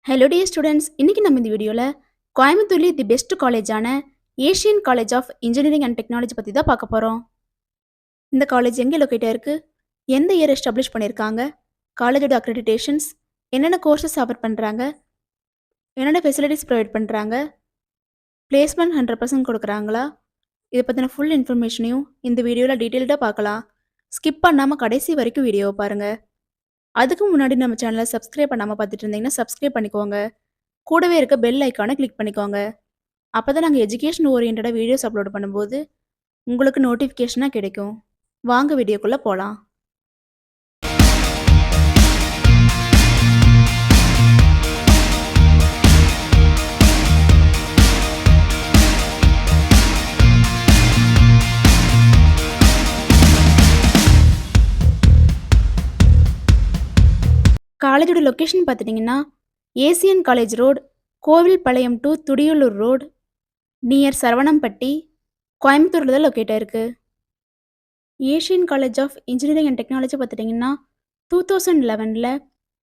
Hello dear students, இன்னைக்கு நம்ம இந்த வீடியோவில் கோயம்புத்தூர்லேயே தி பெஸ்ட் காலேஜான Asian college of engineering and technology பற்றி தான் பார்க்க போகிறோம். இந்த காலேஜ் எங்கே லொக்கேட்டாக இருக்குது, எந்த இயர் எஸ்டாப்ளிஷ் பண்ணியிருக்காங்க, காலேஜோட அக்ரெடிடேஷன்ஸ், என்னென்ன கோர்சஸ் ஆஃபர் பண்ணுறாங்க, என்னென்ன ஃபெசிலிட்டிஸ் ப்ரொவைட் பண்ணுறாங்க, பிளேஸ்மெண்ட் 100% கொடுக்குறாங்களா, இதை பற்றின ஃபுல் இன்ஃபர்மேஷனையும் இந்த வீடியோவில் டீட்டெயில்டாக பார்க்கலாம். ஸ்கிப் பண்ணாமல் கடைசி வரைக்கும் வீடியோவை பாருங்கள். அதுக்கு முன்னாடி நம்ம சேனலை சப்ஸ்கிரைப் பண்ணாமல் பார்த்துட்டு இருந்தீங்கன்னா சப்ஸ்கிரைப் பண்ணிக்கோங்க. கூடவே இருக்க பெல் ஐக்கானை கிளிக் பண்ணிக்கோங்க. அப்போ தான் நாங்கள் எஜுகேஷன் ஓரியன்டாக வீடியோஸ் அப்லோட் பண்ணும்போது உங்களுக்கு நோட்டிஃபிகேஷனாக கிடைக்கும். வாங்க வீடியோக்குள்ளே போகலாம். காலேஜோட லொக்கேஷன் பார்த்துட்டிங்கன்னா Asian college road, Kovilpalayam to Thudiyalur road, near Saravanampatti, கோயம்புத்தூரில் தான் லொக்கேட்டாக இருக்குது. Asian college of engineering and technology பார்த்துட்டிங்கன்னா 2011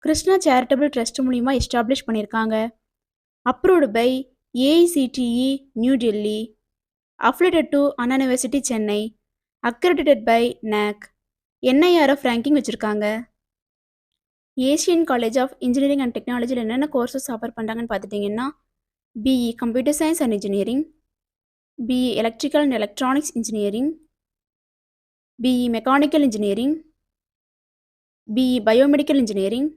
கிருஷ்ணா சேரிட்டபிள் ட்ரஸ்ட் மூலிமா எஸ்டாப்ளிஷ் பண்ணியிருக்காங்க. Approved by AICTE new Delhi, affiliated to Anna university Chennai, accredited by NAAC, NIRF ranking வச்சுருக்காங்க. Asian college of engineering and டெக்னாலஜியில் என்னென்ன கோர்சஸ் ஆஃபர் பண்ணுறாங்கன்னு பார்த்துட்டிங்கன்னா BE computer science and engineering, BE electrical and electronics engineering, BE mechanical engineering, BE biomedical engineering,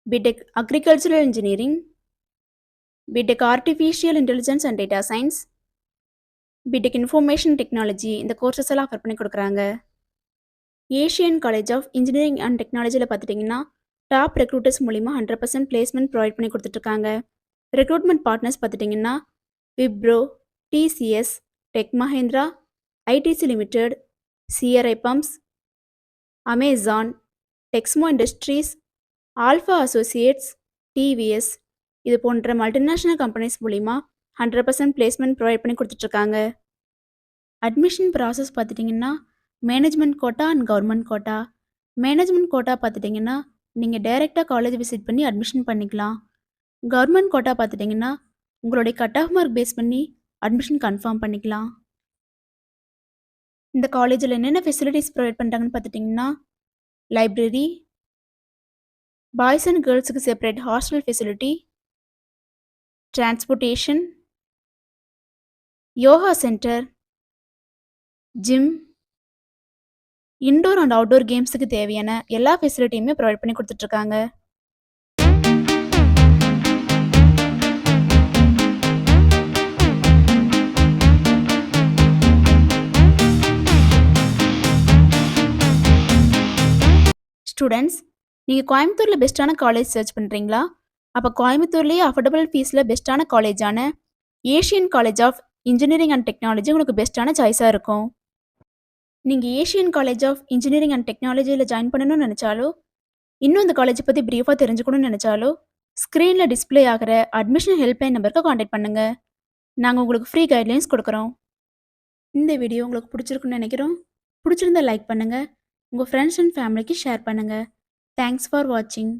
BTech agricultural engineering, BTech artificial intelligence and data science, BTech information technology, இந்த courses எல்லாம் offer பண்ணி கொடுக்குறாங்க. Asian college of engineering and டெக்னாலஜியில் பார்த்துட்டிங்கன்னா top recruiters மூலிமா 100% placement provide பண்ணி கொடுத்துட்ருக்காங்க. Recruitment partners பார்த்துட்டிங்கன்னா Wipro, TCS, tech Mahindra, ITC limited, CRI pumps, Amazon, Texmo industries, Alpha associates, TVS, இது போன்ற மல்டிநேஷ்னல் கம்பெனிஸ் மூலிமா 100% பிளேஸ்மெண்ட் ப்ரொவைட் பண்ணி கொடுத்துட்ருக்காங்க. அட்மிஷன் ப்ராசஸ் பார்த்துட்டிங்கன்னா management quota and government quota. Management quota பார்த்துட்டிங்கன்னா நீங்கள் டைரெக்டாக காலேஜ் விசிட் பண்ணி அட்மிஷன் பண்ணிக்கலாம். கவர்மெண்ட் கோட்டா பார்த்துட்டிங்கன்னா உங்களுடைய கட் ஆஃப் மார்க் பேஸ் பண்ணி அட்மிஷன் கன்ஃபார்ம் பண்ணிக்கலாம். இந்த காலேஜில் என்னென்ன ஃபெசிலிட்டிஸ் ப்ரொவைட் பண்ணுறாங்கன்னு பார்த்துட்டிங்கன்னா லைப்ரரி, பாய்ஸ் அண்ட் கேர்ள்ஸுக்கு separate hostel facility, transportation, yoga centre, gym, indoor and outdoor கேம்ஸுக்கு தேவையான எல்லா ஃபெசிலிட்டியுமே ப்ரொவைட் பண்ணி கொடுத்துட்ருக்காங்க. ஸ்டூடெண்ட்ஸ், நீங்கள் கோயம்புத்தூரில் பெஸ்ட்டான காலேஜ் சர்ச் பண்ணுறீங்களா? அப்போ கோயம்புத்தூர்லேயே அஃபோர்டபுள் ஃபீஸில் பெஸ்ட்டான காலேஜான Asian college of engineering and technology உங்களுக்கு பெஸ்ட்டான சாய்ஸாக இருக்கும். நீங்கள் Asian college of engineering and டெக்னாலஜியில் ஜாயின் பண்ணணும்னு நினச்சாலோ, இன்னும் இந்த காலேஜை பற்றி ப்ரீஃபாக தெரிஞ்சுக்கணும்னு நினச்சாலோ, ஸ்க்ரீனில் டிஸ்பிளே ஆகிற அட்மிஷன் ஹெல்ப்லைன் நம்பருக்கு காண்டாக்ட் பண்ணுங்கள். நாங்கள் உங்களுக்கு ஃப்ரீ கைட்லைன்ஸ் கொடுக்குறோம். இந்த வீடியோ உங்களுக்கு பிடிச்சிருக்குன்னு நினைக்கிறோம். பிடிச்சிருந்தா லைக் பண்ணுங்கள், உங்கள் ஃப்ரெண்ட்ஸ் அண்ட் ஃபேமிலிக்கு ஷேர் பண்ணுங்கள். தேங்க்ஸ் ஃபார் வாட்சிங்.